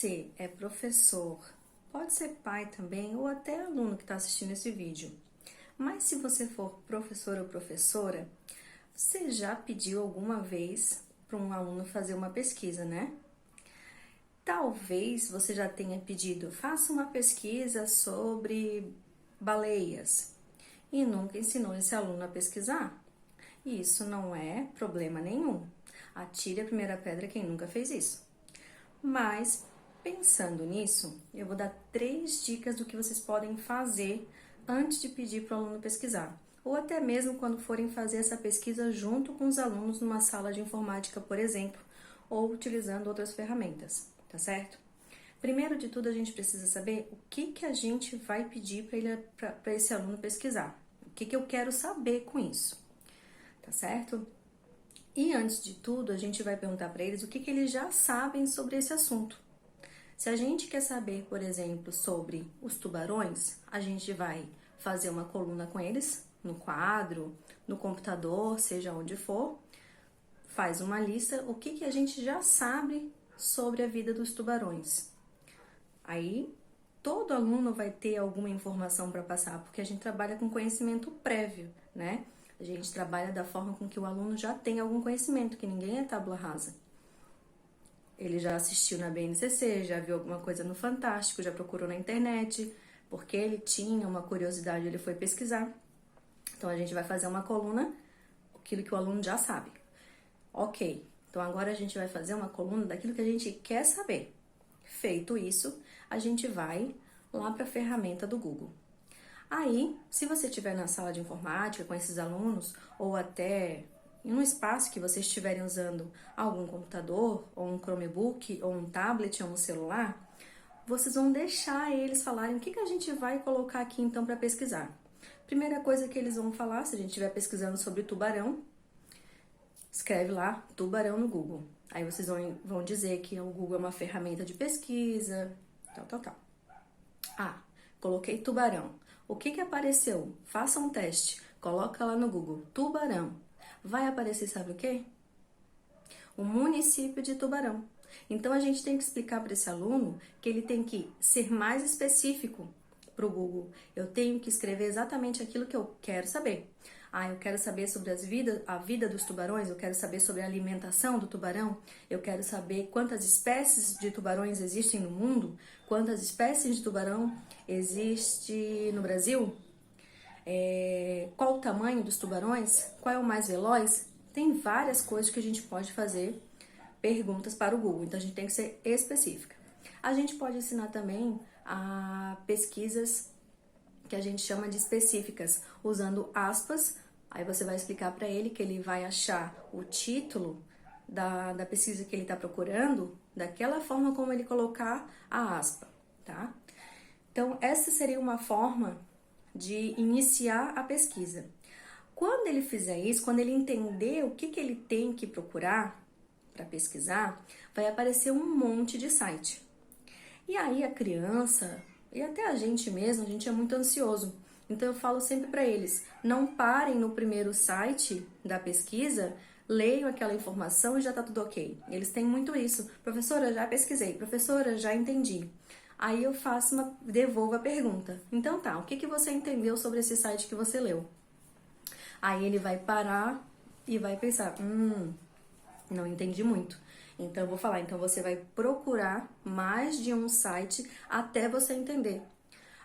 você é professor, pode ser pai também ou até aluno que está assistindo esse vídeo, mas se você for professor ou professora, você já pediu alguma vez para um aluno fazer uma pesquisa, né? Talvez você já tenha pedido, faça uma pesquisa sobre baleias e nunca ensinou esse aluno a pesquisar. E isso não é problema nenhum. Atire a primeira pedra quem nunca fez isso. Mas, pensando nisso, eu vou dar 3 dicas do que vocês podem fazer antes de pedir para o aluno pesquisar. Ou até mesmo quando forem fazer essa pesquisa junto com os alunos numa sala de informática, por exemplo, ou utilizando outras ferramentas, tá certo? Primeiro de tudo, a gente precisa saber o que a gente vai pedir para esse aluno pesquisar. O que eu quero saber com isso, tá certo? E antes de tudo, a gente vai perguntar para eles o que eles já sabem sobre esse assunto. Se a gente quer saber, por exemplo, sobre os tubarões, a gente vai fazer uma coluna com eles, no quadro, no computador, seja onde for, faz uma lista, o que a gente já sabe sobre a vida dos tubarões. Aí, todo aluno vai ter alguma informação para passar, porque a gente trabalha com conhecimento prévio, né? A gente trabalha da forma com que o aluno já tem algum conhecimento, que ninguém é tábua rasa. Ele já assistiu na BNCC, já viu alguma coisa no Fantástico, já procurou na internet, porque ele tinha uma curiosidade, ele foi pesquisar. Então, a gente vai fazer uma coluna, aquilo que o aluno já sabe. Ok, então agora a gente vai fazer uma coluna daquilo que a gente quer saber. Feito isso, a gente vai lá para a ferramenta do Google. Aí, se você estiver na sala de informática com esses alunos, ou até em um espaço que vocês estiverem usando algum computador, ou um Chromebook, ou um tablet, ou um celular, vocês vão deixar eles falarem o que a gente vai colocar aqui então para pesquisar. Primeira coisa que eles vão falar, se a gente estiver pesquisando sobre tubarão, escreve lá tubarão no Google. Aí vocês vão dizer que o Google é uma ferramenta de pesquisa, tal. Ah, coloquei tubarão. O que apareceu? Faça um teste. Coloca lá no Google, tubarão. Vai aparecer, sabe o quê? O município de Tubarão. Então, a gente tem que explicar para esse aluno que ele tem que ser mais específico para o Google. Eu tenho que escrever exatamente aquilo que eu quero saber. Ah, eu quero saber sobre a vida dos tubarões, eu quero saber sobre a alimentação do tubarão, eu quero saber quantas espécies de tubarões existem no mundo, quantas espécies de tubarão existe no Brasil, qual o tamanho dos tubarões, qual é o mais veloz. Tem várias coisas que a gente pode fazer perguntas para o Google, então a gente tem que ser específica. A gente pode ensinar também a pesquisas que a gente chama de específicas, usando aspas. Aí você vai explicar para ele que ele vai achar o título da pesquisa que ele está procurando daquela forma como ele colocar a aspa, tá? Então, essa seria uma forma de iniciar a pesquisa. Quando ele fizer isso, quando ele entender o que ele tem que procurar para pesquisar, vai aparecer um monte de site. E aí a criança e até a gente mesmo, a gente é muito ansioso. Então eu falo sempre para eles, não parem no primeiro site da pesquisa, leiam aquela informação e já tá tudo ok. Eles têm muito isso. Professora, já pesquisei. Professora, já entendi. Aí eu devolvo a pergunta. Então tá, o que você entendeu sobre esse site que você leu? Aí ele vai parar e vai pensar, não entendi muito. Então, eu vou falar, então você vai procurar mais de um site até você entender.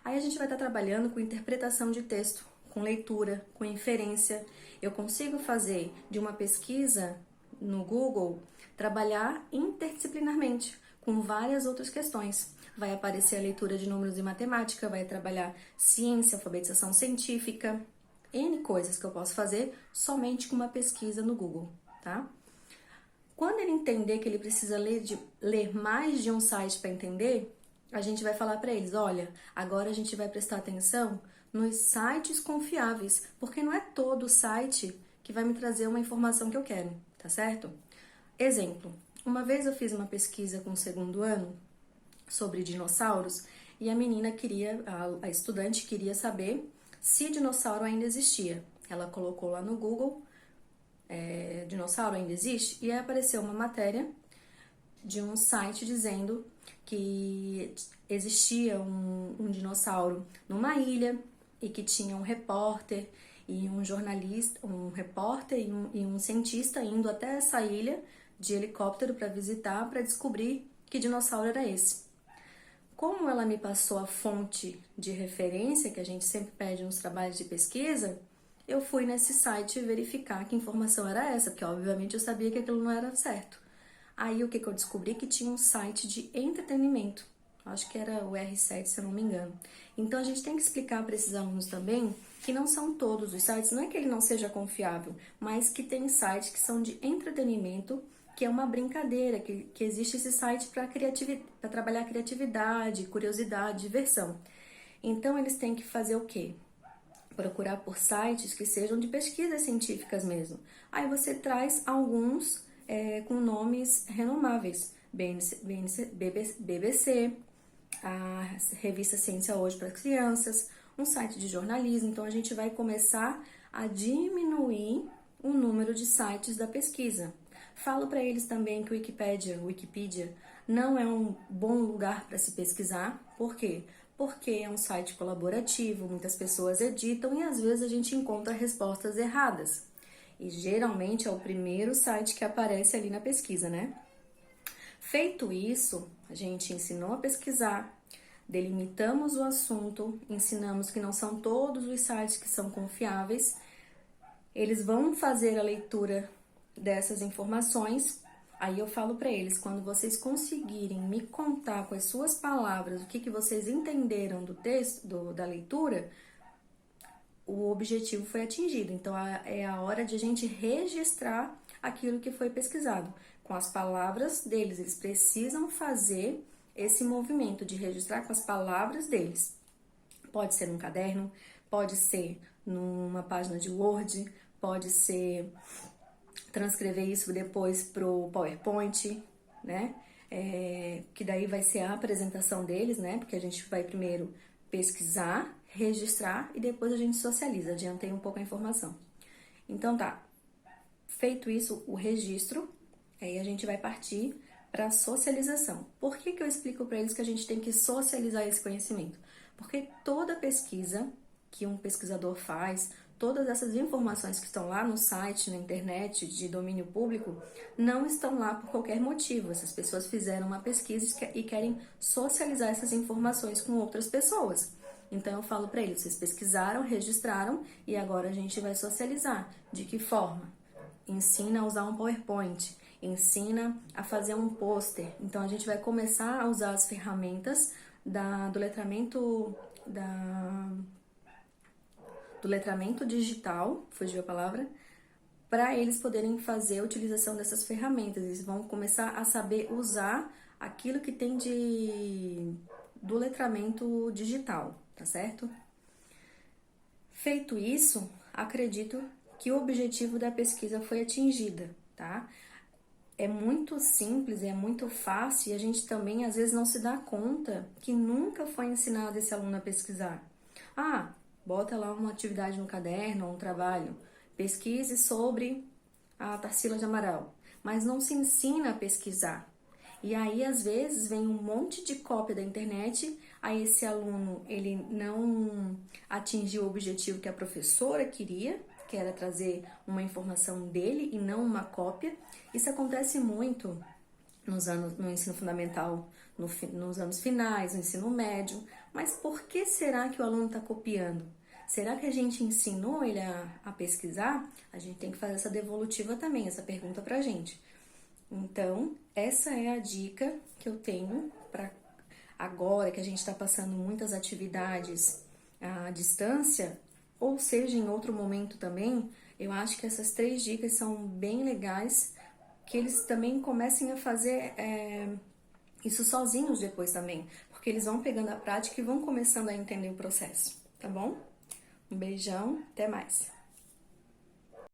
Aí a gente vai estar trabalhando com interpretação de texto, com leitura, com inferência. Eu consigo fazer de uma pesquisa no Google, trabalhar interdisciplinarmente, com várias outras questões. Vai aparecer a leitura de números e matemática, vai trabalhar ciência, alfabetização científica, N coisas que eu posso fazer somente com uma pesquisa no Google, tá? Quando ele entender que ele precisa ler mais de um site para entender, a gente vai falar para eles, olha, agora a gente vai prestar atenção nos sites confiáveis, porque não é todo site que vai me trazer uma informação que eu quero, tá certo? Exemplo, uma vez eu fiz uma pesquisa com o 2º ano sobre dinossauros e a menina a estudante queria saber se dinossauro ainda existia. Ela colocou lá no Google, dinossauro ainda existe? E aí apareceu uma matéria de um site dizendo que existia um dinossauro numa ilha e que tinha um repórter e um jornalista, um repórter e um cientista indo até essa ilha de helicóptero para visitar, para descobrir que dinossauro era esse. Como ela me passou a fonte de referência que a gente sempre pede nos trabalhos de pesquisa, eu fui nesse site verificar que informação era essa, porque obviamente eu sabia que aquilo não era certo. Aí o que eu descobri? Que tinha um site de entretenimento. Acho que era o R7, se eu não me engano. Então a gente tem que explicar para esses alunos também que não são todos os sites, não é que ele não seja confiável, mas que tem sites que são de entretenimento, que é uma brincadeira, que existe esse site para trabalhar criatividade, curiosidade, diversão. Então eles têm que fazer o quê? Procurar por sites que sejam de pesquisas científicas mesmo. Aí você traz alguns com nomes renomáveis. BBC, a revista Ciência Hoje para Crianças, um site de jornalismo. Então a gente vai começar a diminuir o número de sites da pesquisa. Falo para eles também que o Wikipedia não é um bom lugar para se pesquisar. Por quê? Porque é um site colaborativo, muitas pessoas editam e às vezes a gente encontra respostas erradas. E geralmente é o primeiro site que aparece ali na pesquisa, né? Feito isso, a gente ensinou a pesquisar, delimitamos o assunto, ensinamos que não são todos os sites que são confiáveis. Eles vão fazer a leitura dessas informações. Aí eu falo para eles, quando vocês conseguirem me contar com as suas palavras o que vocês entenderam do texto, da leitura, o objetivo foi atingido. Então é a hora de a gente registrar aquilo que foi pesquisado com as palavras deles. Eles precisam fazer esse movimento de registrar com as palavras deles. Pode ser num caderno, pode ser numa página de Word, pode ser transcrever isso depois pro PowerPoint, né? Que daí vai ser a apresentação deles, né? Porque a gente vai primeiro pesquisar, registrar e depois a gente socializa. Adiantei um pouco a informação. Então tá, feito isso, o registro, aí a gente vai partir para a socialização. Por que eu explico para eles que a gente tem que socializar esse conhecimento? Porque toda pesquisa que um pesquisador faz, todas essas informações que estão lá no site, na internet, de domínio público, não estão lá por qualquer motivo. Essas pessoas fizeram uma pesquisa e querem socializar essas informações com outras pessoas. Então eu falo para eles, vocês pesquisaram, registraram e agora a gente vai socializar. De que forma? Ensina a usar um PowerPoint, ensina a fazer um pôster. Então a gente vai começar a usar as ferramentas do letramento digital, fugiu a palavra, para eles poderem fazer a utilização dessas ferramentas. Eles vão começar a saber usar aquilo que tem do letramento digital, tá certo? Feito isso, acredito que o objetivo da pesquisa foi atingida, tá? É muito simples, é muito fácil e a gente também às vezes não se dá conta que nunca foi ensinado esse aluno a pesquisar. Bota lá uma atividade no caderno ou um trabalho, pesquise sobre a Tarsila de Amaral, mas não se ensina a pesquisar. E aí, às vezes, vem um monte de cópia da internet, aí esse aluno, ele não atingiu o objetivo que a professora queria, que era trazer uma informação dele e não uma cópia. Isso acontece muito no ensino fundamental, nos anos finais, no ensino médio. Mas por que será que o aluno está copiando? Será que a gente ensinou ele a pesquisar? A gente tem que fazer essa devolutiva também, essa pergunta pra gente. Então, essa é a dica que eu tenho para agora que a gente está passando muitas atividades à distância, ou seja, em outro momento também. Eu acho que essas 3 dicas são bem legais, que eles também comecem a fazer isso sozinhos depois também, porque eles vão pegando a prática e vão começando a entender o processo, tá bom? Um beijão, até mais!